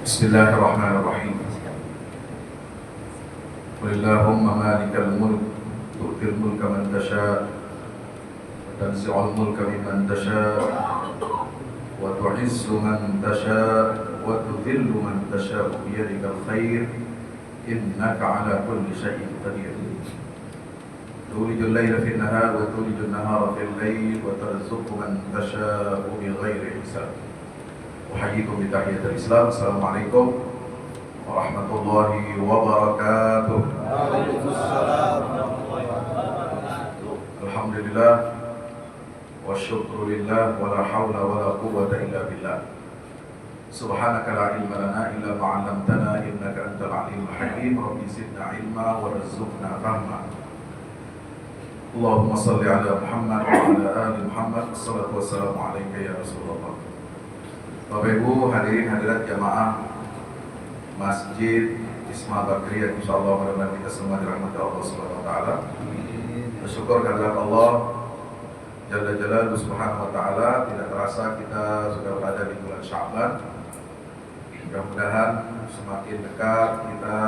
Bismillahirrahmanirrahim. Qulillahumma malikal mulk tu'til mulka man tasha' wa tanzi'ul mulka mimman tasha' wa tu'izzu man tasha' wa tudhillu man tasha' biyadikal khair innaka 'ala kulli syai'in qadir. Tulijul laila fin nahar wa tulijul nahara fil lail wa tarzuqu man tasha'u bighairi hisab. Uhayyikum bi tahiyatil Islam. Assalamualaikum warahmatullahi wabarakatuh. Waalaikumsalam warahmatullahi wabarakatuh. Alhamdulillah wa syukru lillah wa la hawla wa la quwwata illa billah. Subhanaka la ilma lana illa ma 'allamtana innaka antal alimul hakim. Rabbi zidna ilma wa rizqna fahma. Allahumma salli ala Muhammad wa ala ali Muhammad. Wassalatu wassalamu alayka ya Rasulullah. Bapak Ibu hadirin hadirat jamaah Masjid Isma Bakriyah, insyaallah mudah-mudahan kita semua dirahmati Allah Subhanahu wa taala. Bersyukur kehadirat Allah Jalla Jalaluhu Subhanahu wa taala, tidak terasa kita sudah berada di bulan Sya'ban. Mudah-mudahan semakin dekat kita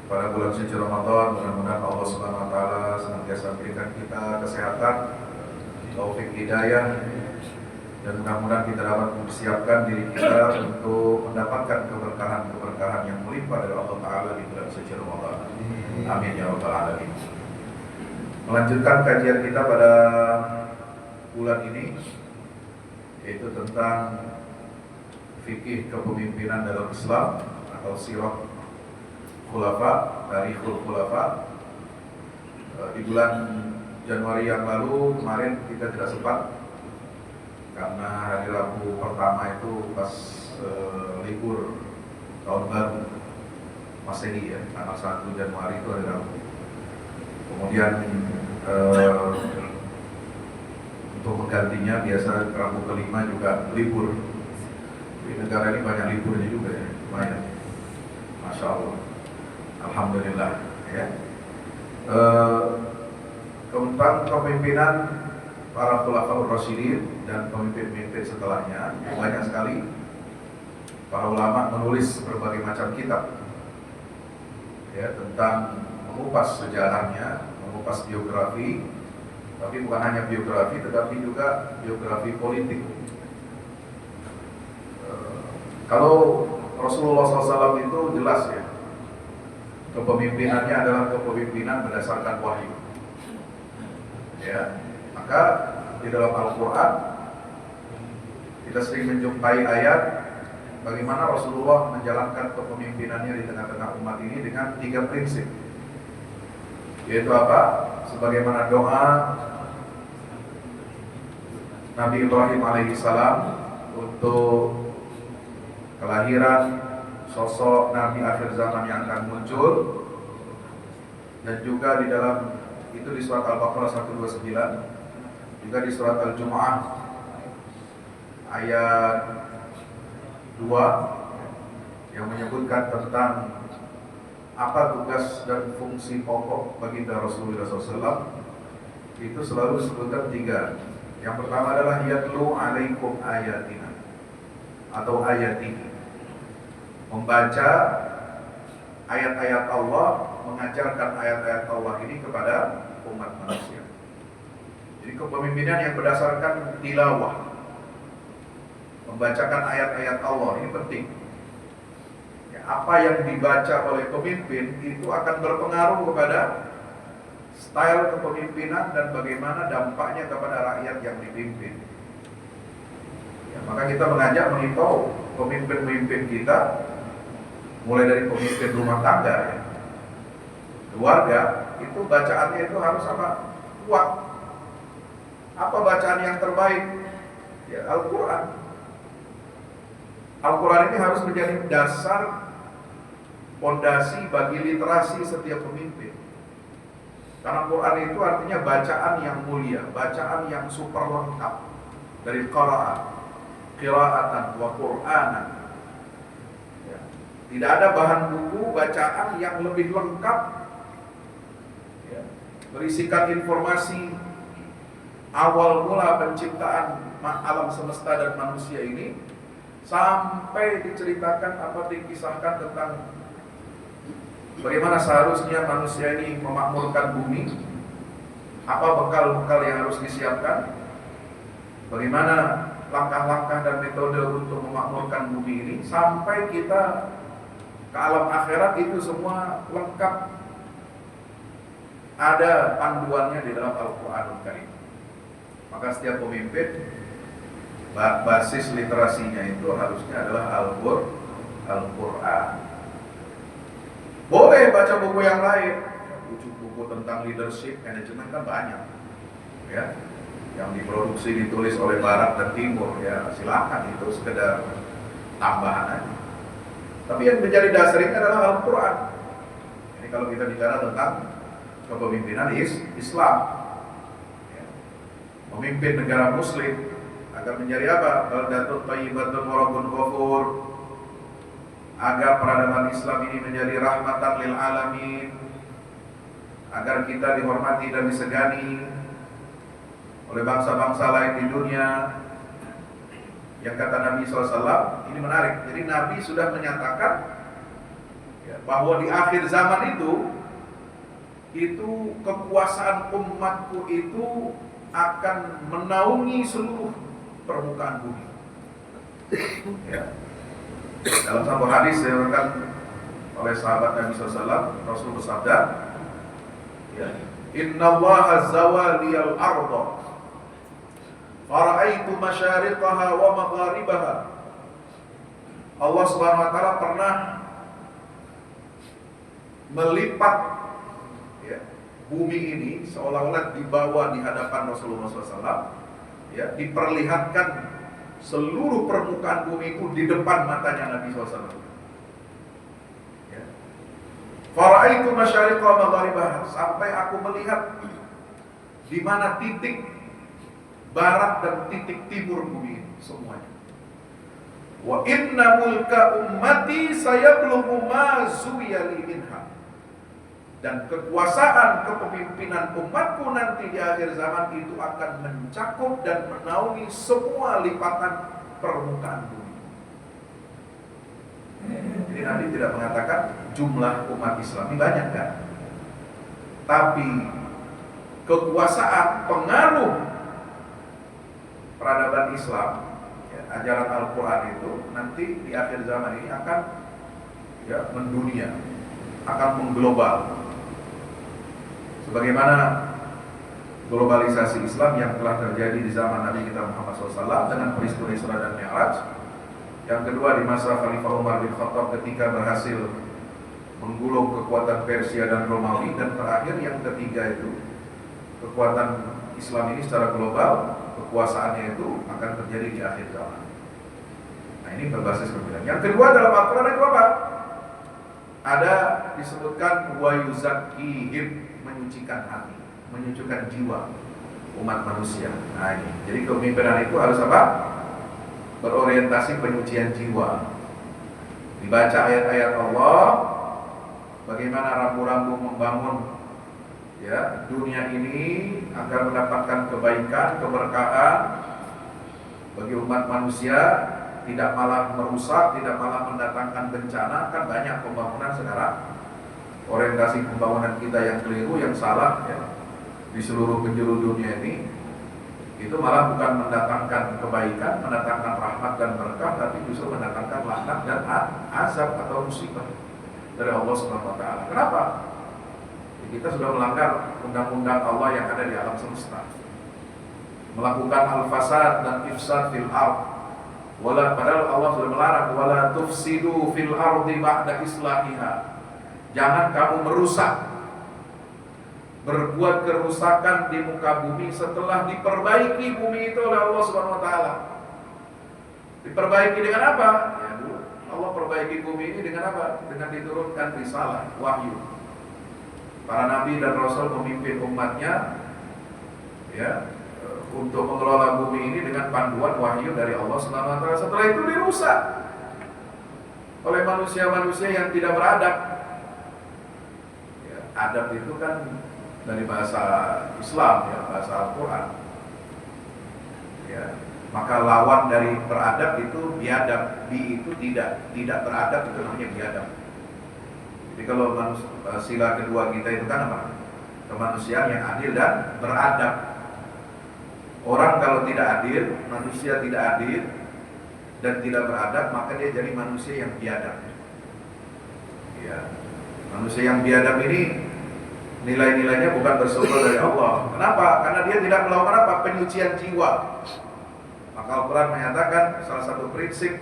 pada bulan suci Ramadan. Mudah-mudahan Allah Subhanahu wa taala senantiasa berikan kita kesehatan, taufik hidayah, dan mudah-mudahan kita dapat mempersiapkan diri kita untuk mendapatkan keberkahan-keberkahan yang melimpah dari Allah Ta'ala di bulan suci Ramadan. Amin ya rabbal alamin. Melanjutkan kajian kita pada bulan ini, yaitu tentang fikih kepemimpinan dalam Islam atau sirah khulafa, tarikhul khulafa. Di bulan Januari yang lalu kemarin kita tidak sempat karena hari Rabu pertama itu pas libur tahun baru Masehi ya, tanggal 1 Januari itu hari Rabu. Kemudian untuk menggantinya biasa Rabu kelima juga libur. Di negara ini banyak liburnya juga ya, lumayan. Masya Allah, alhamdulillah ya. Tentang kepemimpinan para khulafaur rasyidin dan pemimpin-pemimpin setelahnya, banyak sekali para ulama menulis berbagai macam kitab ya, tentang mengupas sejarahnya, mengupas biografi, tapi bukan hanya biografi tetapi juga biografi politik. Kalau Rasulullah SAW itu jelas ya, kepemimpinannya adalah kepemimpinan berdasarkan wahyu ya. Maka di dalam Al-Quran kita sering menjumpai ayat bagaimana Rasulullah menjalankan kepemimpinannya di tengah-tengah umat ini dengan 3 prinsip, yaitu apa? Sebagaimana doa Nabi Ibrahim alaihissalam untuk kelahiran sosok Nabi akhir zaman yang akan muncul, dan juga di dalam itu di surat Al-Baqarah 129, juga di surat Al-Jumu'ah ayat 2 yang menyebutkan tentang apa tugas dan fungsi pokok baginda Rasulullah SAW. Itu selalu disebutkan 3. Yang pertama adalah yatlu alaikum ayatina atau ayati, membaca ayat-ayat Allah, mengajarkan ayat-ayat Allah ini kepada umat manusia. Jadi kepemimpinan yang berdasarkan tilawah, membacakan ayat-ayat Allah ini penting ya. Apa yang dibaca oleh pemimpin itu akan berpengaruh kepada style kepemimpinan dan bagaimana dampaknya kepada rakyat yang dipimpin ya. Maka kita mengajak, mengimbau pemimpin-pemimpin kita, mulai dari pemimpin rumah tangga ya, keluarga, itu bacaannya itu harus apa? Kuat. Apa bacaan yang terbaik? Ya, Al-Quran. Al-Quran ini harus menjadi dasar, fondasi bagi literasi setiap pemimpin. Karena Quran itu artinya bacaan yang mulia, bacaan yang super lengkap. Dari qira'atan wa Qur'anan. Ya. Tidak ada bahan buku bacaan yang lebih lengkap ya, berisikan informasi awal mula penciptaan alam semesta dan manusia ini sampai diceritakan apa dikisahkan tentang bagaimana seharusnya manusia ini memakmurkan bumi, apa bekal-bekal yang harus disiapkan, bagaimana langkah-langkah dan metode untuk memakmurkan bumi ini, sampai kita ke alam akhirat. Itu semua lengkap, ada panduannya di dalam Al-Quranul Karim. Maka setiap pemimpin, basis literasinya itu harusnya adalah Al-Quran. Boleh baca buku yang lain, buku tentang leadership, manajemen kan banyak, ya, yang diproduksi ditulis oleh Barat dan Timur, ya silakan, itu sekedar tambahan aja. Tapi yang menjadi dasarnya adalah Al-Quran. Ini kalau kita bicara tentang kepemimpinan Islam, ya. Memimpin negara Muslim agar menjadi apa? Baldatun thayyibatun wa rabbun ghafur. Agar peradaban Islam ini menjadi rahmatan lil alamin, agar kita dihormati dan disegani oleh bangsa-bangsa lain di dunia. Yang kata Nabi SAW, ini menarik. Jadi Nabi sudah menyatakan, ya, bahwa di akhir zaman itu kekuasaan umatku itu akan menaungi seluruh permukaan bumi. Ya. Dalam satu hadis yang diriwayatkan oleh sahabat Nabi SAW, Rasul bersabda, ya, Innallaha zawaliyal arda fara'aitu masyariqaha wa magharibaha. Allah Subhanahu wa taala pernah melipat, ya, bumi ini seolah-olah dibawa di hadapan Rasulullah SAW, ya, diperlihatkan seluruh permukaan bumi itu di depan matanya Nabi SAW. Ya. Fara'aitu masyariqa wa magharibaha, sampai aku melihat di mana titik barat dan titik timur bumi ini semuanya. Wa inna mulka ummati sayablughu ma zuwiyali minha. Dan kekuasaan kepemimpinan umatku nanti di akhir zaman itu akan mencakup dan menaungi semua lipatan permukaan bumi. Jadi Nabi tidak mengatakan jumlah umat Islam ini banyak, kan? Tapi kekuasaan, pengaruh peradaban Islam, ya, ajaran Al-Quran itu nanti di akhir zaman ini akan, ya, mendunia, akan mengglobal. Sebagaimana globalisasi Islam yang telah terjadi di zaman Nabi kita Muhammad SAW dengan peristiwa Isra dan Mi'raj. Yang kedua di masa Khalifah Umar bin Khattab ketika berhasil menggulung kekuatan Persia dan Romawi. Dan terakhir yang ketiga itu kekuatan Islam ini secara global, kekuasaannya itu akan terjadi di akhir zaman. Nah, ini berbasis perbedaan. Yang kedua dalam Al-Quran itu apa? Ada disebutkan wa yuzakkihim, menyucikan hati, menyucikan jiwa umat manusia. Nah, ini. Jadi kepemimpinan itu harus apa? Berorientasi penyucian jiwa. Dibaca ayat-ayat Allah, bagaimana rambu-rambu membangun, ya, dunia ini agar mendapatkan kebaikan, keberkahan bagi umat manusia, tidak malah merusak, tidak malah mendatangkan bencana. Kan banyak pembangunan sekarang, orientasi pembangunan kita yang keliru, yang salah, ya, di seluruh penjuru dunia ini, itu malah bukan mendatangkan kebaikan, mendatangkan rahmat dan berkah, tapi justru mendatangkan laknat dan azab atau musibah dari Allah Subhanahu wa taala. Kenapa? Kita sudah melanggar undang-undang Allah yang ada di alam semesta, melakukan al-fasad dan ifsad fil ard. Padahal Allah sudah melarang, wala tufsidu fil ardi ba'da islahiha. Jangan kamu merusak, berbuat kerusakan di muka bumi setelah diperbaiki bumi itu oleh Allah Subhanahu wa taala. Diperbaiki dengan apa? Ya, dulu Allah perbaiki bumi ini dengan apa? Dengan diturunkan risalah, wahyu. Para nabi dan rasul memimpin umatnya, ya, untuk mengelola bumi ini dengan panduan wahyu dari Allah Subhanahu wa taala. Setelah itu dirusak oleh manusia-manusia yang tidak beradab. Ya, adab itu kan dari bahasa Islam, ya, bahasa Al-Quran. Ya, Maka lawan dari beradab itu biadab. Bi itu tidak beradab, itu namanya biadab. Jadi kalau sila kedua kita itu kan apa? Kemanusiaan yang adil dan beradab. Orang kalau tidak adil, manusia tidak adil dan tidak beradab, maka dia jadi manusia yang biadab. Ya. Manusia yang biadab ini nilai-nilainya bukan bersumber dari Allah. Kenapa? Karena dia tidak melakukan apa? Penyucian jiwa. Maka Al-Quran menyatakan salah satu prinsip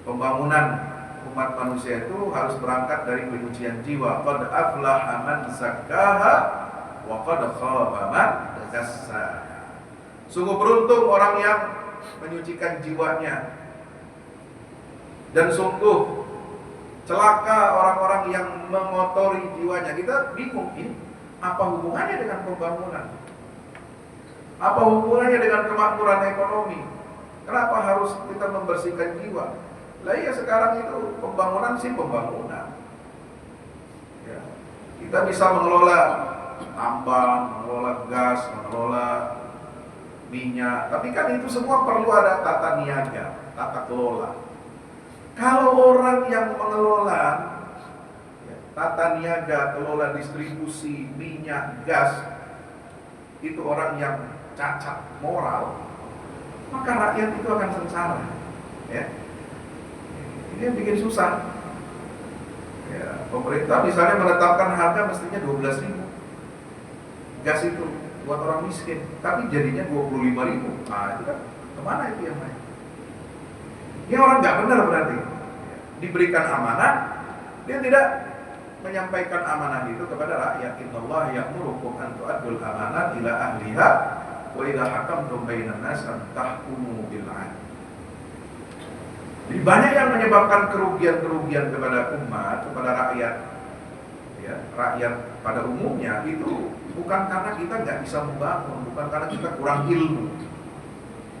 pembangunan umat manusia itu harus berangkat dari penyucian jiwa. Qad aflaha man zakkaha wa qad khaba man dassaha. Sungguh beruntung orang yang menyucikan jiwanya, dan sungguh celaka orang-orang yang mengotori jiwanya. Kita bingung, apa hubungannya dengan pembangunan? Apa hubungannya dengan kemakmuran ekonomi? Kenapa harus kita membersihkan jiwa? Lah ya, sekarang itu pembangunan sih pembangunan. Ya. Kita bisa mengelola tambang, mengelola gas, mengelola minyak, tapi kan itu semua perlu ada tata niaga, tata kelola. Kalau orang yang mengelola tata niaga, kelola distribusi minyak, gas, itu orang yang cacat moral, maka rakyat itu akan sengsara. Ya. Ini yang bikin susah. Ya, pemerintah misalnya menetapkan harga mestinya 12.000 gas itu buat orang miskin, tapi jadinya 25.000. Nah itu kan kemana itu yang lain? Ini orang nggak benar berarti. Diberikan amanah, dia tidak menyampaikan amanah itu kepada rakyat. Innallaha ya'murukum an tu'addul amanat ila ahliha wa idza hakamtum bainan nas an tahkumu bil 'adl. Jadi banyak yang menyebabkan kerugian-kerugian kepada umat, kepada rakyat. Ya, rakyat pada umumnya itu bukan karena kita nggak bisa membangun, bukan karena kita kurang ilmu,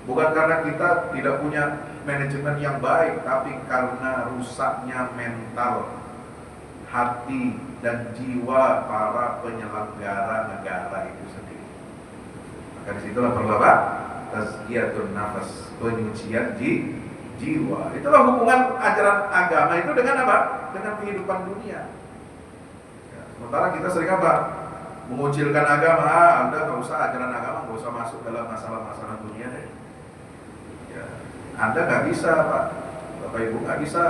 bukan karena kita tidak punya manajemen yang baik, tapi karena rusaknya mental, hati dan jiwa para penyelenggara negara itu sendiri. Maka disitulah perlu apa? Tazkiyatun nafas, penyucian jiwa. Itulah hubungan ajaran agama itu dengan apa? Dengan kehidupan dunia. Ya, sementara kita sering apa? Mengucilkan agama. Anda nggak usah ajaran agama, nggak usah masuk dalam masalah-masalah dunia deh. Ya, Anda nggak bisa, Pak, Bapak Ibu, nggak bisa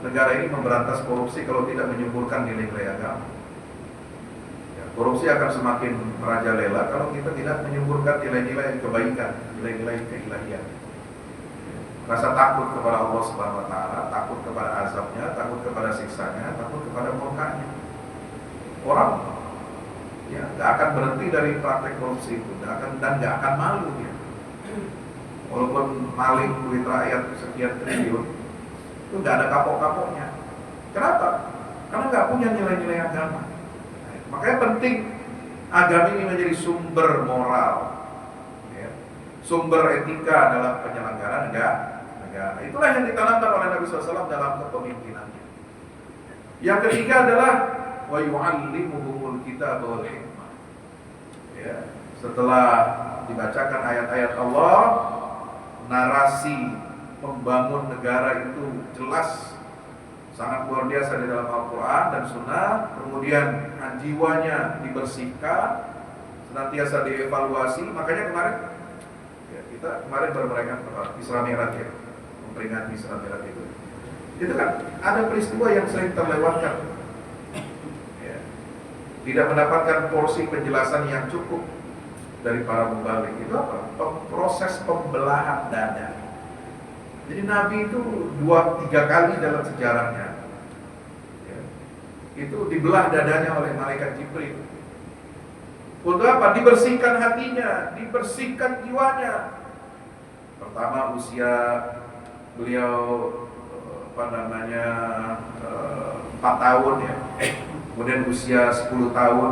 negara ini memberantas korupsi kalau tidak menyuburkan nilai-nilai agama. Ya, korupsi akan semakin merajalela kalau kita tidak menyuburkan nilai-nilai kebaikan, nilai-nilai keilahian. Rasa takut kepada Allah Subhanahu wa taala, takut kepada azabnya, takut kepada siksanya, takut kepada murkanya. Orang ya nggak akan berhenti dari praktek korupsi itu, dan nggak akan malu dia. Walaupun maling duit rakyat sekian triliun, itu nggak ada kapok-kapoknya. Kenapa? Karena nggak punya nilai-nilai agama. Makanya penting agama ini menjadi sumber moral, ya, sumber etika dalam penyelenggaraan negara. Itulah yang ditanamkan oleh Nabi SAW dalam kepemimpinannya. Yang ketiga adalah wa yu'allimuhumul kitab wal hikmah. Ya, setelah dibacakan ayat-ayat Allah, narasi membangun negara itu jelas, sangat luar biasa di dalam Al-Quran dan Sunnah. Kemudian jiwanya dibersihkan, senantiasa dievaluasi. Makanya kemarin ya, kita baru merayakan Isra Mi'raj, ya, memperingati Isra Mi'raj itu. Itu kan ada peristiwa yang sering terlewatkan, ya, tidak mendapatkan porsi penjelasan yang cukup dari para mubalik. Itu apa? Proses pembelahan dada. Jadi Nabi itu 2-3 kali dalam sejarahnya, ya, itu dibelah dadanya oleh malaikat Jibril. Untuk apa? Dibersihkan hatinya, dibersihkan jiwanya. Pertama usia beliau 4 tahun, ya. Kemudian usia 10 tahun.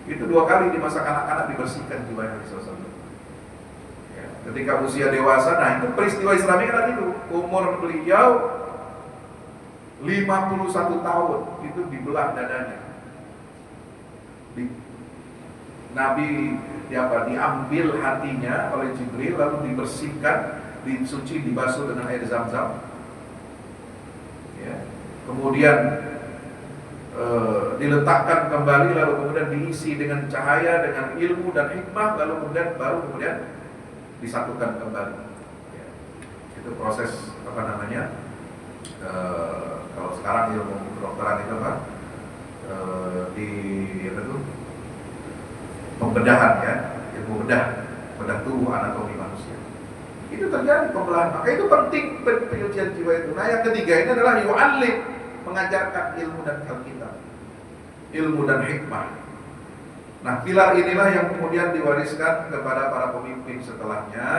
Itu 2 kali di masa kanak-kanak dibersihkan jiwanya Nabi SAW. Ya, ketika usia dewasa, nah itu peristiwa Isra Mi'raj itu, umur beliau 51 tahun, itu dibelah dadanya. Nabi diambil hatinya oleh Jibril, lalu dibersihkan, disuci, dibasuh dengan air Zam-Zam. Ya. Kemudian diletakkan kembali, lalu kemudian diisi dengan cahaya, dengan ilmu dan hikmah, lalu kemudian disatukan kembali. Ya. Itu proses kalau sekarang ilmu kedokteran itu apa? Pembedahan, ya, ilmu bedah tubuh anatomi manusia. Itu terjadi pembelahan. Maka itu penting penyucian jiwa itu. Nah, yang ketiga ini adalah yu'allim, mengajarkan ilmu dan Alkitab, ilmu dan hikmah. Nah, pilar inilah yang kemudian diwariskan kepada para pemimpin setelahnya.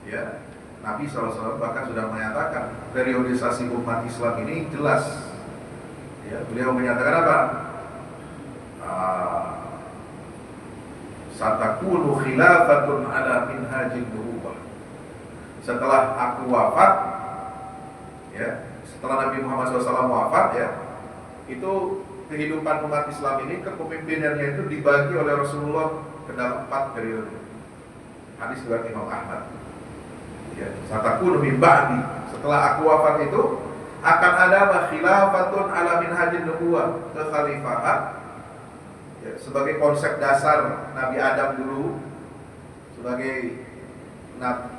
Ya, Nabi SAW bahkan sudah menyatakan periodisasi umat Islam ini jelas. Ya, beliau menyatakan apa? Satakunu khilafatun ala minhajin nubuwah. Setelah aku wafat, ya, setelah Nabi Muhammad SAW wafat, ya, itu kehidupan umat Islam ini, kepemimpinannya itu dibagi oleh Rasulullah ke dalam 4 periode. Hadis riwayat Imam Ahmad. Ya, satakunu min ba'di. Setelah aku wafat itu akan ada khilafatun ala minhajin nubuwah, kekhalifahan. Ya, sebagai konsep dasar Nabi Adam dulu sebagai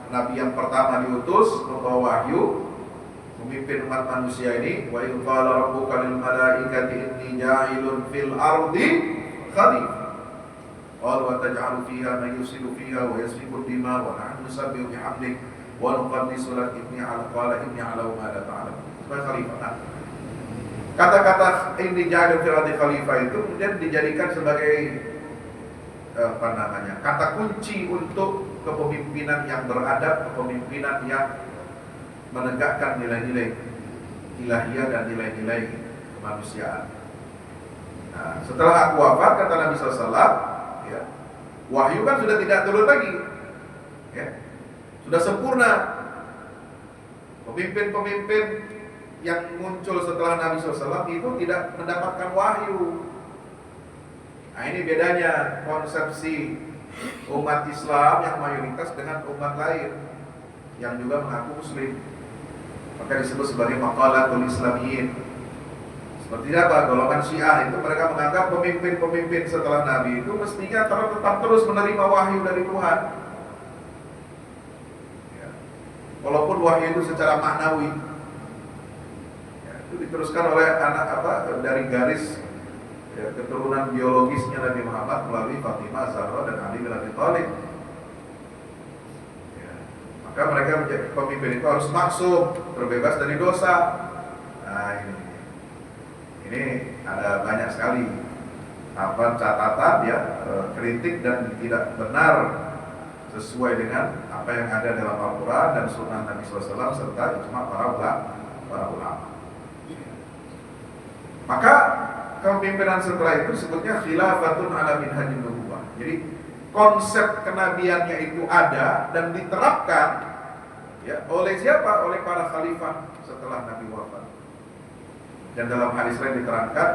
nabi yang pertama diutus membawa wahyu, memimpin umat manusia ini. Wa idh qala rabbuka lil malaikati inni ja'ilun fil ardi khalifah. Qala wa taj'alu fiha man yusidu fiha wa yasfiku dima wa nahnu nusabbihu bihamdik wa nuqaddisu lak inni a'lamu ma la ta'lamun. Sebagai khalifah. Kata-kata ini ja'ilun fil ardi khalifah itu kemudian dijadikan sebagai kata kunci untuk kepemimpinan yang beradab, kepemimpinan yang menegakkan nilai-nilai ilahiyah dan nilai-nilai kemanusiaan. Nah, setelah aku wafat, kata Nabi SAW, ya, wahyu kan sudah tidak turun lagi, ya, sudah sempurna. Pemimpin-pemimpin yang muncul setelah Nabi SAW itu tidak mendapatkan wahyu. Nah, ini bedanya konsepsi umat Islam yang mayoritas dengan umat lain yang juga mengaku Muslim. Maka disebut sebagai maqalatul Islamiyyin. Seperti apa? Golongan Syiah itu mereka menganggap pemimpin-pemimpin setelah Nabi itu mestinya tetap terus menerima wahyu dari Tuhan. Ya. Walaupun wahyu itu secara maknawi, ya, itu diteruskan oleh dari garis, ya, keturunan biologisnya Nabi Muhammad melalui Fatimah, Zahra dan Ali bin Abi Thalib. Ya. Maka mereka menjadi pemimpin itu harus maksum, terbebas dari dosa. Nah, ini ada banyak sekali catatan, ya, kritik dan tidak benar sesuai dengan apa yang ada dalam Al-Quran dan Sunnah Nabi SAW serta ijma para ulama. Maka kepemimpinan setelah itu disebutnya khilafatun ala minhajin nubuwah. Jadi konsep kenabiannya itu ada dan diterapkan, ya, oleh siapa? Oleh para khalifah setelah Nabi wafat. Dan dalam hadis lain diterangkan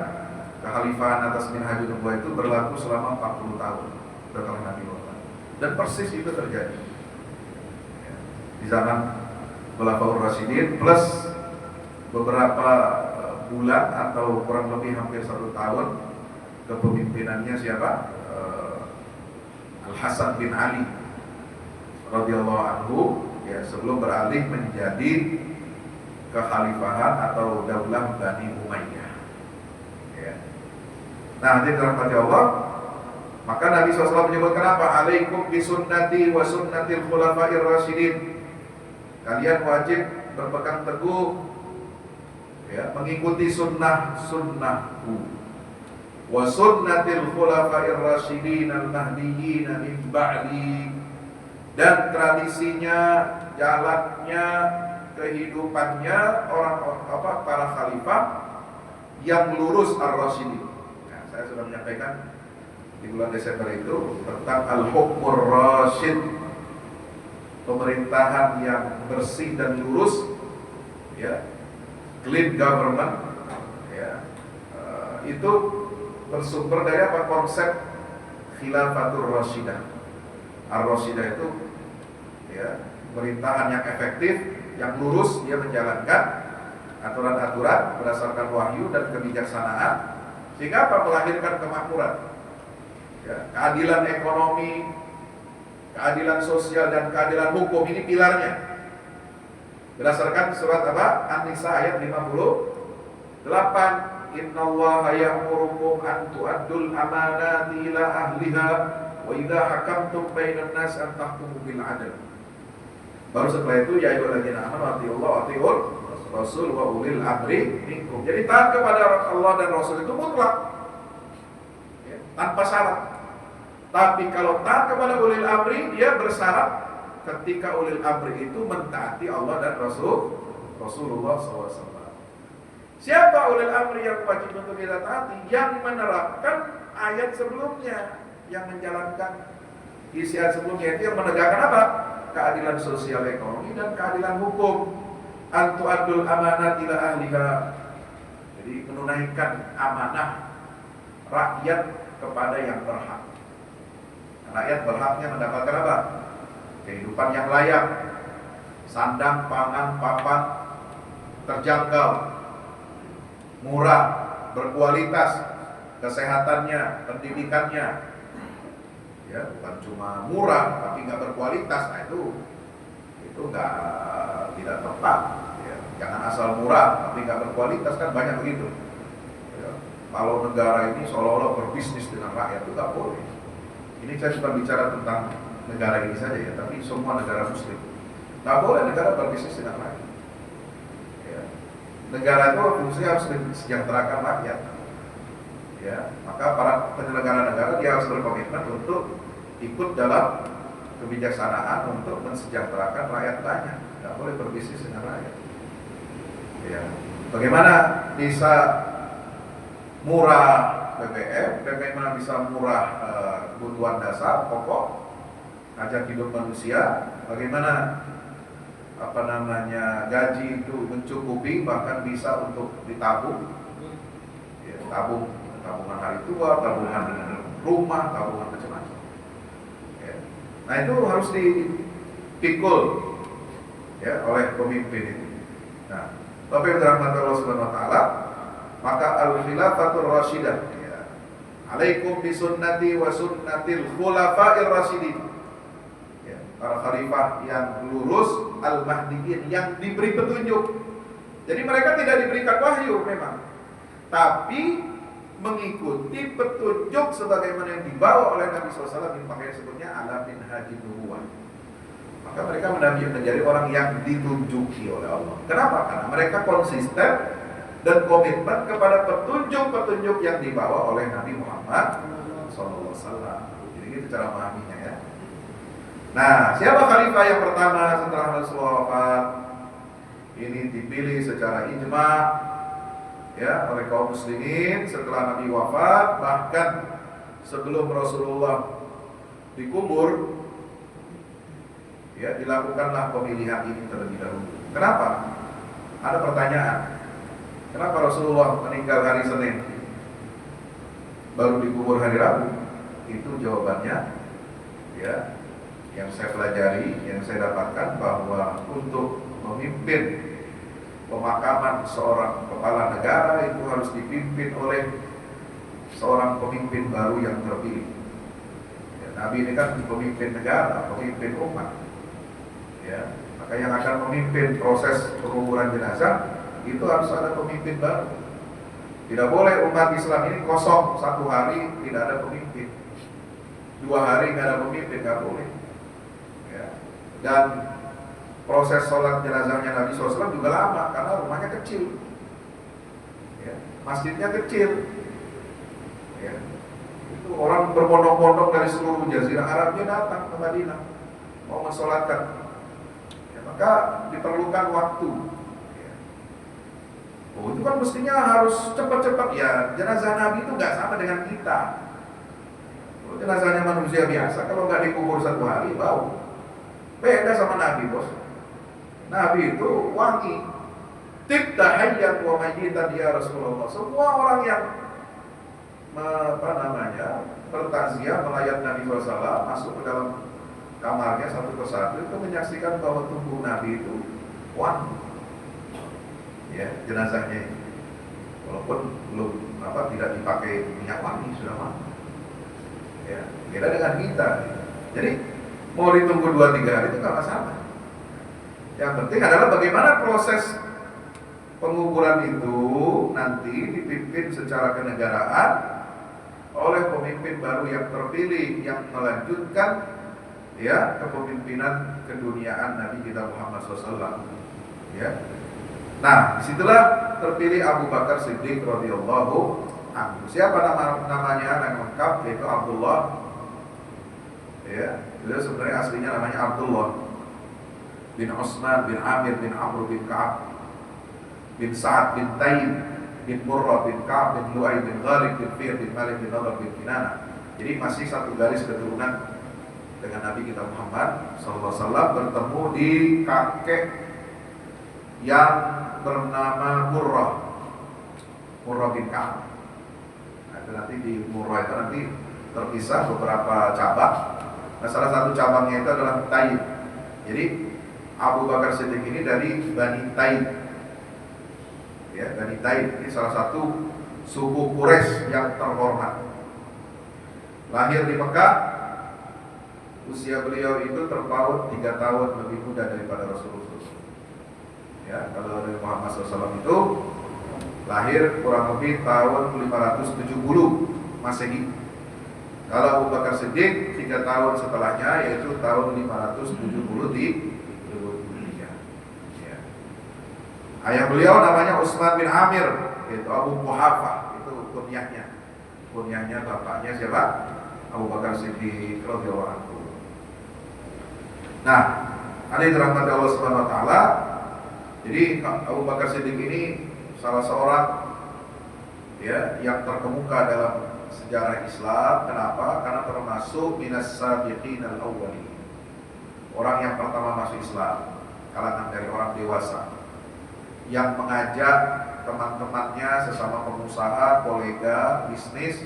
kekhalifahan atas minhajin nubuwah itu berlaku selama 40 tahun setelah Nabi wafat. Dan persis itu terjadi, ya, di zaman Khulafaur Rasyidin plus beberapa bulan atau kurang lebih hampir 1 tahun kepemimpinannya siapa? Al-Hasan bin Ali radhiyallahu anhu, ya, sebelum beralih menjadi kekhalifahan atau daulah Bani Umayyah. Ya. Nah, nanti dirahmati Allah, maka Nabi SAW menyebutkan apa? Alaikum bisunnati wa sunnatil khulafair rasyidin. Kalian wajib berpegang teguh, ya, mengikuti sunnahku wa sunnatil khulafair rasyidin al-mahdiyyin min ba'di, dan tradisinya, jalannya, kehidupannya para khalifah yang lurus ar-rasyidin. Nah, saya sudah menyampaikan di bulan Desember itu tentang al-hukmur rasyid, pemerintahan yang bersih dan lurus, ya, clean government, ya, itu bersumber dari apa? Konsep khilafatur rasyidah. Ar-rasyidah itu ya, pemerintahan yang efektif, yang lurus, dia menjalankan aturan-aturan berdasarkan wahyu dan kebijaksanaan, sehingga apa? Melahirkan kemakmuran, ya, keadilan ekonomi, keadilan sosial, dan keadilan hukum. Ini pilarnya berdasarkan surat apa? An-Nisa ayat 58. Innallaha ya'murukum an tu'addul amanati ila ahliha wa idza hakamtum bainan nas an tahkumu bil 'adl. Baru setelah itu ya ayyuhalladzina amanu atiullaha wa atiur rasul wa ulil amri minkum. Jadi taat kepada Allah dan Rasul itu mutlak, ya, tanpa syarat. Tapi kalau taat kepada ulil amri, dia bersyarat ketika ulil amri itu mentaati Allah dan Rasulullah SAW. Siapa ulil amri yang wajib untuk kita taati? Yang menerapkan ayat sebelumnya, yang menjalankan isian sebelumnya, itu yang menegakkan apa? Keadilan sosial ekonomi dan keadilan hukum. Antu'adul amanat ila ahliha. Jadi menunaikan amanah rakyat kepada yang berhak. Rakyat berhaknya mendapatkan apa? Kehidupan yang layak, sandang, pangan, papan terjangkau, murah, berkualitas, kesehatannya, pendidikannya, ya, bukan cuma murah tapi nggak berkualitas. Nah itu tidak tepat, ya. Jangan asal murah tapi nggak berkualitas, kan banyak begitu, ya. Kalau negara ini seolah-olah berbisnis dengan rakyat, itu nggak boleh. Ini saya cuma bicara tentang negara ini saja ya, tapi semua negara muslim nggak boleh negara berbisnis dengan rakyat. Negara itu fungsinya harus mensejahterakan rakyat, ya. Maka para penyelenggara negara dia harus berkomitmen untuk ikut dalam kebijaksanaan untuk mensejahterakan rakyat banyak. Tidak boleh berbisnis dengan rakyat, ya. Bagaimana bisa murah BBM, bagaimana bisa murah kebutuhan dasar pokok hajat hidup manusia, bagaimana gaji itu mencukupi, bahkan bisa untuk ditabung, ya, tabungan hari tua, tabungan rumah, tabungan macam-macam, ya. Nah itu harus dipikul, ya, oleh pemimpin itu. Nah, Bapak Ibu rahmati Allah Subhanahu wa taala, maka al-khilafatur rasyidah, ya. Alaikum bisunnati wa sunnatil khulafa'ir rasyidin. Para khalifah yang lurus, al-mahdiyin, yang diberi petunjuk. Jadi mereka tidak diberikan wahyu memang, tapi mengikuti petunjuk sebagaimana yang dibawa oleh Nabi SAW, yang pakai sebutnya ala min haji nubuwah. Maka mereka menjadi orang yang ditunjuki oleh Allah. Kenapa? Karena mereka konsisten dan komitmen kepada petunjuk-petunjuk yang dibawa oleh Nabi Muhammad SAW. Jadi itu cara memahaminya, ya. Nah, siapa khalifah yang pertama setelah Rasulullah wafat? Ini dipilih secara ijma, ya, oleh kaum muslimin setelah Nabi wafat, bahkan sebelum Rasulullah dikubur, ya, dilakukanlah pemilihan ini terlebih dahulu. Kenapa? Ada pertanyaan. Kenapa Rasulullah meninggal hari Senin baru dikubur hari Rabu? Itu jawabannya, ya, yang saya pelajari, yang saya dapatkan, bahwa untuk memimpin pemakaman seorang kepala negara itu harus dipimpin oleh seorang pemimpin baru yang terpilih, ya. Nabi ini kan pemimpin negara, pemimpin umat, ya. Maka yang akan memimpin proses penguburan jenazah itu harus ada pemimpin baru. Tidak boleh umat Islam ini kosong, satu hari tidak ada pemimpin, 2 hari nggak ada pemimpin, nggak boleh. Dan proses sholat jenazahnya Nabi SAW juga lama karena rumahnya kecil, ya, masjidnya kecil, ya. Itu orang berbondong-bondong dari seluruh jazirah Arabnya datang ke Madinah mau mensolatkan, ya, maka diperlukan waktu, ya. Oh, itu kan mestinya harus cepat-cepat, ya. Jenazah Nabi itu nggak sama dengan kita. Jenazahnya manusia biasa, kalau nggak dikubur 1 hari bau. Beda sama Nabi, bos. Nabi itu wangi. Tibta hayyan wa mayyitan ya Rasulullah. Semua orang yang bertakziah melayat Nabi SAW, masuk ke dalam kamarnya satu persatu, itu menyaksikan bahwa tubuh Nabi itu wangi, ya, jenazahnya itu. Walaupun belum tidak dipakai minyak wangi, sudah wangi. Ya, beda dengan kita. Jadi mau ditunggu 2-3 hari itu nggak masalah. Yang penting adalah bagaimana proses penguburan itu nanti dipimpin secara kenegaraan oleh pemimpin baru yang terpilih yang melanjutkan ya kepemimpinan keduniaan Nabi kita Muhammad SAW. Ya. Nah, disitulah terpilih Abu Bakar Siddiq radhiyallahu anhu. Siapa namanya yang lengkap? Yaitu Abdullah. Ya, beliau sebenarnya aslinya namanya Abdullah bin Utsman bin Amir bin Amr bin Ka'ab bin Sa'ad bin Taib bin Murrah bin Ka'ab bin Lu'ay bin Ghalib bin Fir bin Malik bin Nadar bin Kinana. Jadi masih satu garis keturunan dengan Nabi kita Muhammad SAW, bertemu di kakek yang bernama Murrah bin Ka'ab. Nah, itu nanti di Murrah itu nanti terpisah beberapa cabang. Nah, salah satu cabangnya itu adalah Taib. Jadi Abu Bakar Siddiq ini dari Bani Taib. Ya, Bani Taib ini salah satu suku Quraisy yang terhormat. Lahir di Mekah, usia beliau itu terpaut 3 tahun lebih muda daripada Rasulullah. Ya, kalau Nabi Muhammad SAW itu lahir kurang lebih tahun 570 Masehi. Kalau Abu Bakar Siddiq 3 tahun setelahnya, yaitu tahun 570 di Hijriah. Ya. Ayah beliau namanya Utsman bin Amir, yaitu Abu Quhafah, itu kunyahnya. Kunyahnya bapaknya siapa? Abu Bakar Siddiq radhiyallahu anhu. Nah, ada yang dirahmati Allah Subhanahu wa taala. Jadi Abu Bakar Siddiq ini salah seorang ya yang terkemuka dalam sejarah Islam. Kenapa? Karena termasuk minas sabiqin al-awwalin. Orang yang pertama masuk Islam, kalangan dari orang dewasa yang mengajak teman-temannya sesama pengusaha, kolega, bisnis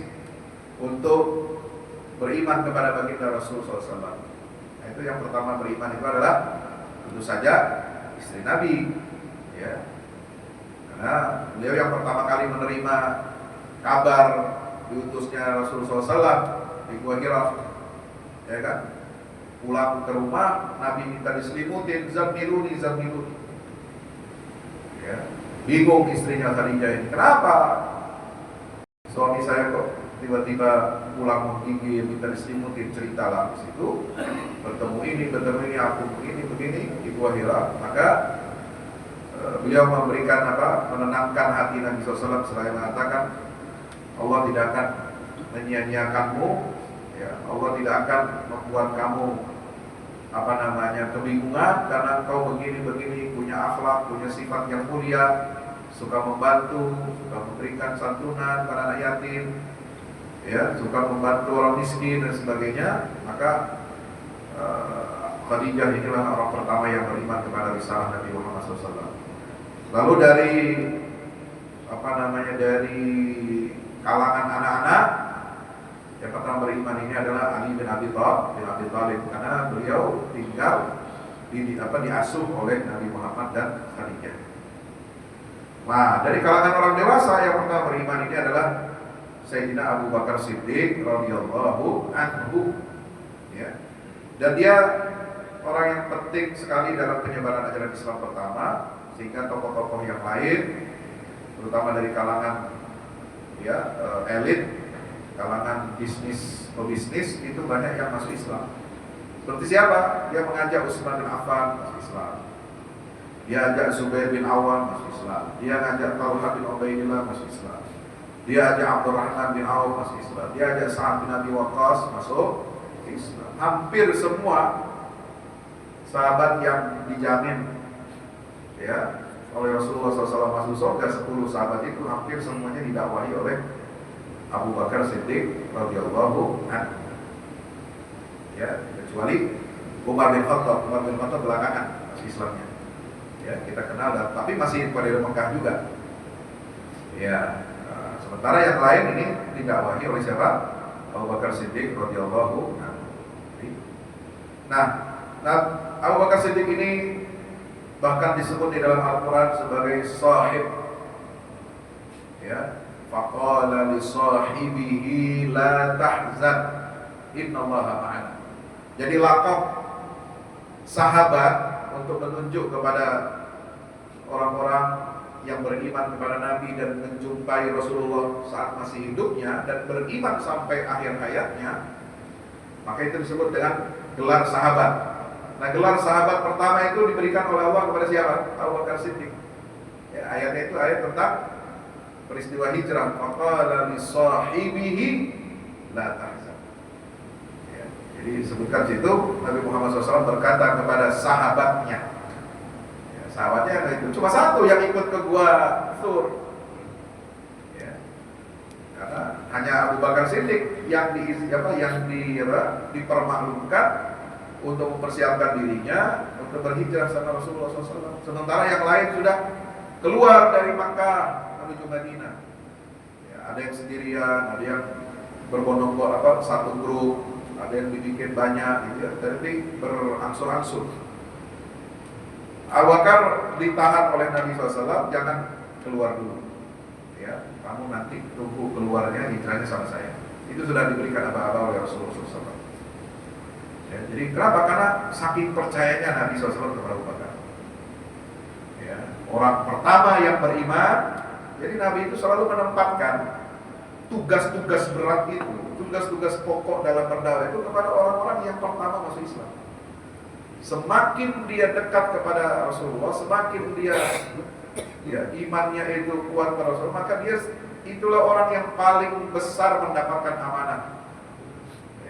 untuk beriman kepada baginda Rasulullah SAW. Nah, itu yang pertama beriman itu adalah tentu saja istri Nabi, ya. Karena beliau yang pertama kali menerima kabar diutusnya Rasulullah SAW di Gua Hira, ya kan? Pulang ke rumah, Nabi minta diselimutin, zamiluni. Ya. Bingung istrinya Khadijah ini, kenapa suami saya kok tiba-tiba pulang menggigil, minta diselimutin, ceritalah di situ, bertemu ini, aku begini di Gua Hira. Maka beliau memberikan menenangkan hati Nabi SAW, selain mengatakan Allah tidak akan menyia-nyiakanmu, ya, Allah tidak akan membuat kamu kebingungan karena engkau begini, punya akhlak, punya sifat yang mulia, suka membantu, suka memberikan santunan pada anak yatim, ya, suka membantu orang miskin dan sebagainya. Maka Khadijah inilah orang pertama yang beriman kepada risalah Nabi Muhammad SAW. Lalu dari dari kalangan anak-anak yang pertama beriman ini adalah Ali bin Abi Thalib, karena beliau tinggal diasuh oleh Nabi Muhammad dan Khadijah. Nah, dari kalangan orang dewasa yang pertama beriman ini adalah Sayyidina Abu Bakar Siddiq radhiyallahu anhu, ya. Dan dia orang yang penting sekali dalam penyebaran ajaran Islam pertama, sehingga tokoh-tokoh yang lain, terutama dari kalangan elit, kalangan pebisnis itu banyak yang masuk Islam. Seperti siapa? Dia mengajak Utsman bin Affan masuk Islam. Dia ajak Zubair bin Awam masuk Islam. Dia ngajak Talha bin Ubaidillah masuk Islam. Dia ajak Abdurrahman bin Auf masuk Islam. Dia ajak Sa'ad bin Abi Waqqas masuk Islam. Hampir semua sahabat yang dijamin ya oleh Rasulullah SAW masuk surga, 10 sahabat itu hampir semuanya didakwahi oleh Abu Bakar Siddiq radhiyallahu anhu. Ya, kecuali Umar bin Khattab belakangan masih Islamnya. Ya, kita kenal, tapi masih pada Mekah juga. Ya, Sementara yang lain ini didakwahi oleh siapa? Abu Bakar Siddiq radhiyallahu anhu. Nah, Abu Bakar Siddiq ini bahkan disebut di dalam Al-Quran sebagai sahib, ya. Faqala li sahibihi la tahzan innallaha ma'ana. Jadi lakab sahabat untuk menunjuk kepada orang-orang yang beriman kepada Nabi dan menjumpai Rasulullah saat masih hidupnya dan beriman sampai akhir hayatnya, maka itu disebut dengan gelar sahabat. Nah, gelar sahabat pertama itu diberikan oleh Allah kepada siapa? Abu Bakar Siddiq. Ya, ayatnya itu ayat tentang peristiwa hijrah. Faqala li sahibihi la tahzan. Ya, jadi disebutkan situ Nabi Muhammad SAW berkata kepada sahabatnya. Ya, sahabatnya itu cuma satu yang ikut ke gua Thur. Ya. Karena hanya Abu Bakar Siddiq yang dipermaklumkan untuk mempersiapkan dirinya untuk berhijrah sama Rasulullah SAW. Sementara yang lain sudah keluar dari Makkah menuju Madinah. Ya, ada yang sendirian, ada yang berbondong-bondong satu grup, ada yang dibikin banyak, gitu ya. Jadi berangsur-angsur. Abu Bakar ditahan oleh Nabi SAW, jangan keluar dulu. Ya, kamu nanti tunggu keluarnya hijrahnya sama saya. Itu sudah diberikan aba-aba oleh Rasulullah SAW. Ya, jadi kenapa? Karena saking percayanya Nabi SAW kepada Abu Bakar. Ya, orang pertama yang beriman. Jadi Nabi itu selalu menempatkan tugas-tugas berat itu, tugas-tugas pokok dalam berdakwah itu kepada orang-orang yang pertama masuk Islam. Semakin dia dekat kepada Rasulullah, semakin dia imannya itu kuat kepada Rasulullah, maka dia itulah orang yang paling besar mendapatkan amanah.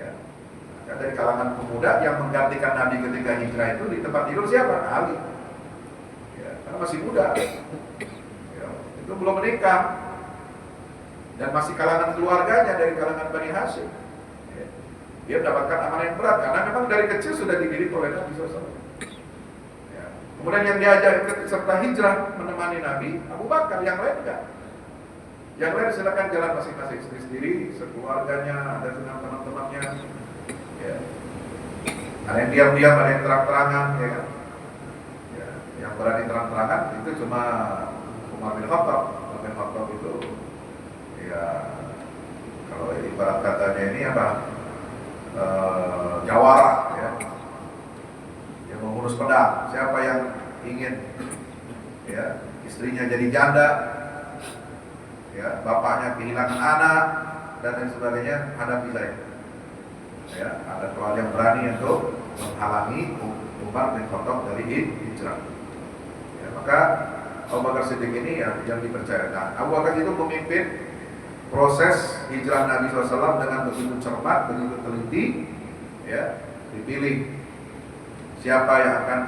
Ya. Dari kalangan pemuda yang menggantikan Nabi ketika hijrah itu di tempat tidur siapa? Ali. Ya, karena masih muda. Ya, itu belum menikah. Dan masih kalangan keluarganya dari kalangan Bani Hashim. Ya. Dia mendapatkan amanah yang berat karena memang dari kecil sudah dididik oleh Nabi SAW. Ya. Kemudian yang diajak serta hijrah menemani Nabi, Abu Bakar, yang lain enggak. Yang lain silakan jalan masing-masing sendiri, sekeluarganya, ada dengan teman-temannya. Ya. Ada yang diam-diam, ada yang terang-terangan, ya kan? Ya. Yang berani terang-terangan itu cuma Umar bin Khattab. Umar bin Khattab itu, ya, kalau ibarat katanya ini apa? Jawara, ya, yang mengurus pedang. Siapa yang ingin, ya, istrinya jadi janda, ya, bapaknya kehilangan anak dan lain sebagainya, hadapi saya. Ya, ada soal yang berani untuk menghalangi Umar bin Khattab dari hijrah. Ya, maka Abu Bakar Siddiq ini yang dipercayakan. Abu Bakar itu memimpin proses hijrah Nabi SAW dengan begitu cermat, begitu teliti. Ya, dipilih siapa yang akan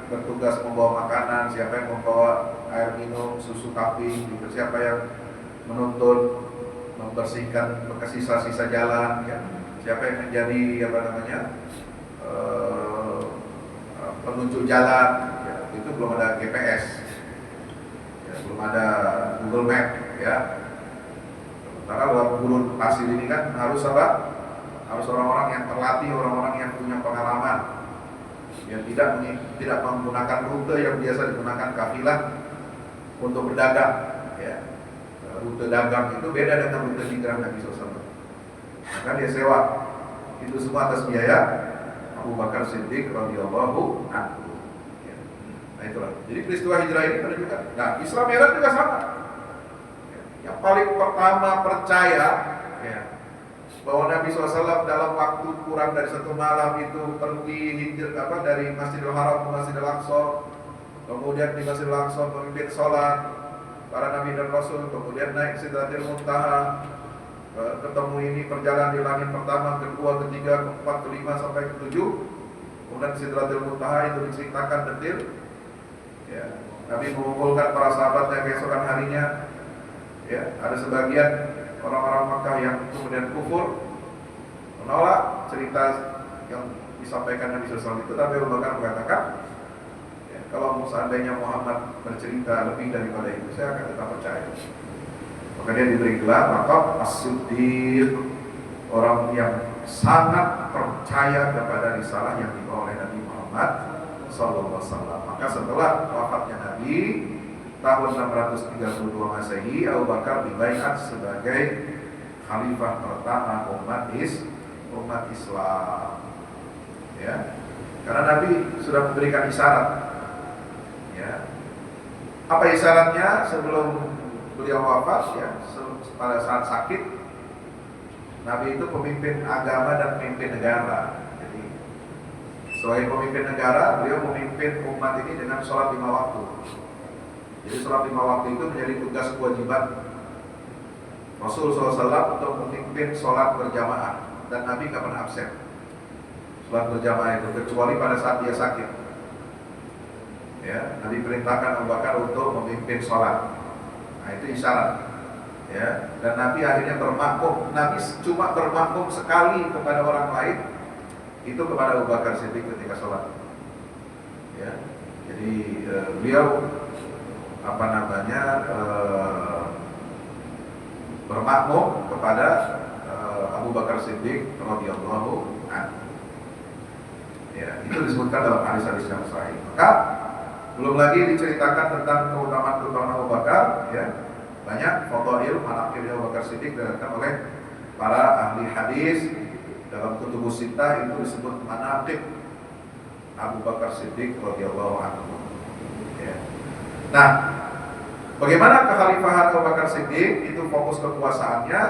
bertugas membawa makanan, siapa yang membawa air minum, susu kambing, juga siapa yang menuntun, membersihkan bekas sisa-sisa jalan, ya. Siapa yang menjadi penunjuk jalan, ya. Itu belum ada GPS, ya, belum ada Google Map, ya. Karena dalam gurun pasir ini kan harus apa? Harus orang-orang yang terlatih, orang-orang yang punya pengalaman, yang tidak menggunakan rute yang biasa digunakan kafilah untuk berdagang, ya. Rute dagang itu beda dengan rute hijrah Nabi SAW. Maka dia sewa. Itu semua atas biaya Abu Bakar Siddiq radhiyallahu anhu. Ya. Nah itulah. Jadi peristiwa hijrah ini menunjukkan. Nah, Islam Iran juga sama. Ya. Yang paling pertama percaya, ya, bahwa Nabi SAW dalam waktu kurang dari 1 malam itu pergi hijrah dari Masjidil Haram ke Masjidil Aqsa, kemudian di Masjidil Aqsa memimpin sholat para Nabi dan Rasul, kemudian naik Sidratil Muntaha, ketemu ini perjalanan di langit pertama, kedua, ketiga, keempat, kelima sampai ketujuh. Kemudian Sidratil Muntaha itu diceritakan detail. Ya, Nabi mengumpulkan para sahabatnya keesokan harinya. Ya, ada sebagian orang-orang Makkah yang kemudian kufur, menolak cerita yang disampaikan Nabi SAW itu, tapi Abu Bakar mengatakan, ya, kalau seandainya Muhammad bercerita lebih daripada itu, saya akan tetap percaya. Maka dia diberi gelar laqab As-Siddiq, orang yang sangat percaya kepada risalah yang dibawa oleh Nabi Muhammad SAW. Maka setelah wafatnya Nabi tahun 632 Masehi, Abu Bakar dibaiat sebagai khalifah pertama umat Islam. Ya, karena Nabi sudah memberikan isyarat. Ya, apa isyaratnya sebelum beliau wafat? Ya, pada saat sakit, Nabi itu pemimpin agama dan pemimpin negara. Jadi sebagai pemimpin negara, beliau memimpin umat ini dengan sholat 5 waktu. Jadi sholat 5 waktu itu menjadi tugas kewajiban Rasul SAW untuk memimpin sholat berjamaah, dan Nabi tidak pernah absen sholat berjamaah itu kecuali pada saat dia sakit. Ya, Nabi perintahkan Abu Bakar untuk memimpin sholat. Nah, itu isyarat. Ya, dan Nabi akhirnya bermakmum. Nabi cuma bermakmum sekali kepada orang lain, itu kepada Abu Bakar Siddiq ketika sholat. Ya, jadi beliau bermakmum kepada Abu Bakar Siddiq radhiyallahu anhu. Ya, itu disebutkan dalam hadis-hadis yang sahih. Maka belum lagi diceritakan tentang keutamaan Abu Bakar, ya. Banyak fadhail manaqib Abu Bakar Siddiq diriwayatkan oleh para ahli hadis dalam kutubus sittah, itu disebut manaqib Abu Bakar Siddiq radhiyallahu anhu. Ya. Nah, bagaimana kekhalifahan Abu Bakar Siddiq? Itu fokus kekuasaannya,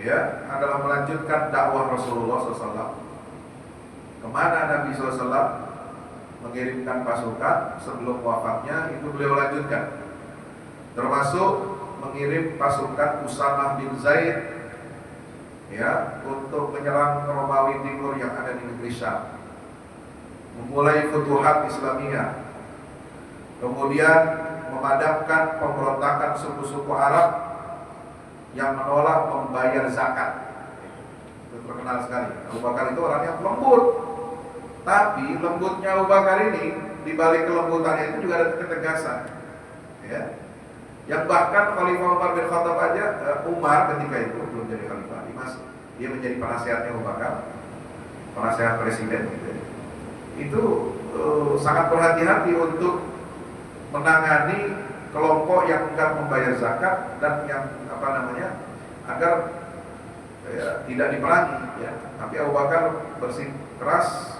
ya, adalah melanjutkan dakwah Rasulullah SAW. Kemana Nabi SAW mengirimkan pasukan sebelum wafatnya, itu beliau lanjutkan. Termasuk mengirim pasukan Usamah bin Zaid, ya, untuk menyerang Romawi Timur yang ada di negeri Syam, memulai futuhat Islamiyah, kemudian memadamkan pemberontakan suku-suku Arab yang menolak membayar zakat. Itu terkenal sekali. Abu Bakar itu orang yang lembut, tapi lembutnya Abu Bakar ini, di balik kelembutannya itu juga ada ketegasan. Ya, yang bahkan Khalifah Umar bin Khattab aja, Umar ketika itu belum jadi khalifah, dia menjadi penasehatnya Abu Bakar, penasehat presiden gitu ya. Itu sangat berhati-hati untuk menangani kelompok yang enggak membayar zakat dan yang agar tidak diperangi, ya. Tapi Abu Bakar bersikeras,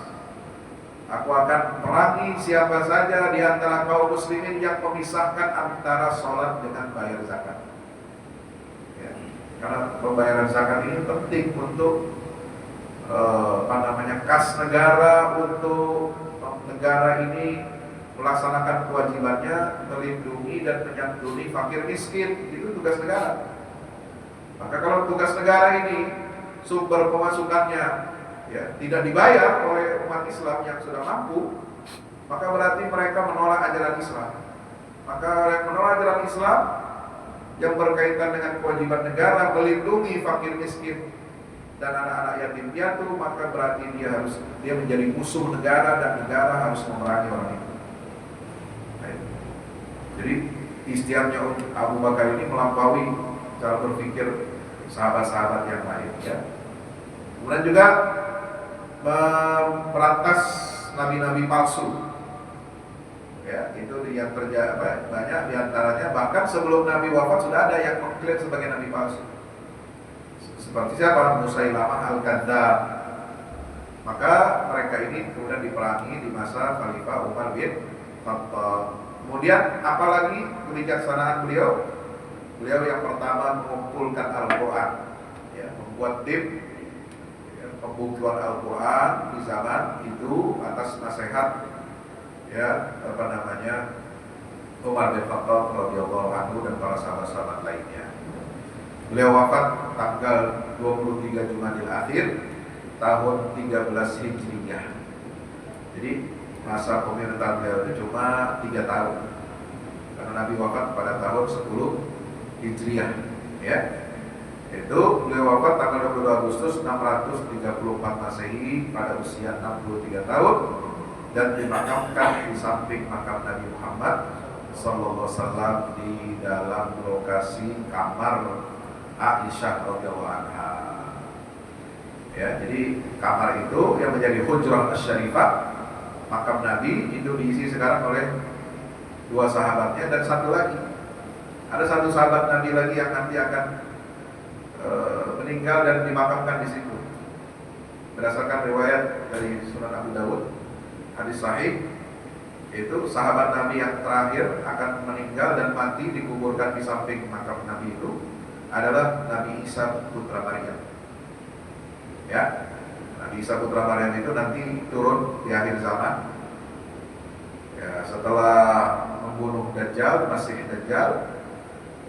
aku akan perangi siapa saja di antara kaum muslimin yang memisahkan antara sholat dengan bayar zakat. Ya, karena pembayaran zakat ini penting untuk kas negara, untuk negara ini melaksanakan kewajibannya melindungi dan menyantuni fakir miskin. Itu tugas negara. Maka kalau tugas negara ini sumber pemasukannya, ya, tidak dibayar oleh umat Islam yang sudah mampu, maka berarti mereka menolak ajaran Islam. Maka yang menolak ajaran Islam yang berkaitan dengan kewajiban negara melindungi fakir miskin dan anak-anak yatim piatu, maka berarti dia menjadi musuh negara dan negara harus memerangi orang itu. Baik. Jadi istiadatnya Abu Bakar ini melampaui cara berpikir sahabat-sahabat yang lain, ya. Kemudian juga memberantas nabi-nabi palsu, ya, itu yang terjadi banyak diantaranya. Bahkan sebelum Nabi wafat sudah ada yang mengklaim sebagai nabi palsu, seperti siapa? Musailamah al-Kadzdzab. Maka mereka ini kemudian diperangi di masa Khalifah Umar bin Khattab. Kemudian apalagi kebijaksanaan beliau yang pertama mengumpulkan Al-Quran, ya, membuat tim pembukuan Al-Quran di zaman itu atas nasihat, ya, Umar bin Khattab radhiyallahu anhu dan para sahabat-sahabat lainnya. Beliau wafat tanggal 23 Jumadil Akhir tahun 13 Hijriyah. Jadi masa pemerintahan beliau itu cuma 3 tahun, karena Nabi wafat pada tahun 10 Hijriyah, ya. Itu beliau wafat tanggal 22 Agustus 634 Masehi pada usia 63 tahun dan dimakamkan di samping makam Nabi Muhammad Sallallahu Alaihi Wasallam di dalam lokasi kamar Aisyah radhiyallahu anha. Ya, jadi kamar itu yang menjadi hujrah asy-syarifah, makam Nabi itu diisi sekarang oleh 2 sahabatnya dan satu lagi. Ada 1 sahabat Nabi lagi yang nanti akan meninggal dan dimakamkan di situ. Berdasarkan riwayat dari Sunan Abu Dawud, hadis sahih, itu sahabat Nabi yang terakhir akan meninggal dan mati dikuburkan di samping makam Nabi itu adalah Nabi Isa putra Maryam. Ya, Nabi Isa putra Maryam itu nanti turun di akhir zaman. Ya, setelah membunuh Dajjal, Masih Dajjal,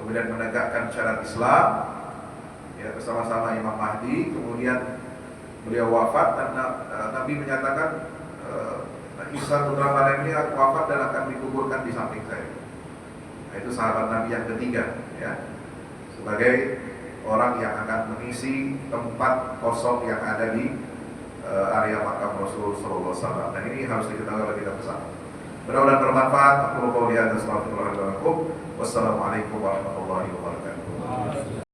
kemudian menegakkan syariat Islam, ya, bersama-sama Imam Mahdi. Kemudian beliau wafat dan Nabi menyatakan Isa putra Maryam ini wafat dan akan dikuburkan di samping saya. Nah, itu sahabat Nabi yang ketiga, ya, sebagai orang yang akan mengisi tempat kosong yang ada di area makam Rasul Sallallahu Alaihi Wasallam. Dan ini harus diketahui oleh kita bersama. Mudah-mudahan bermanfaat. Aku qouli hadza, astaghfirullah wa atubu ilaih. Wassalamualaikum warahmatullahi wabarakatuh.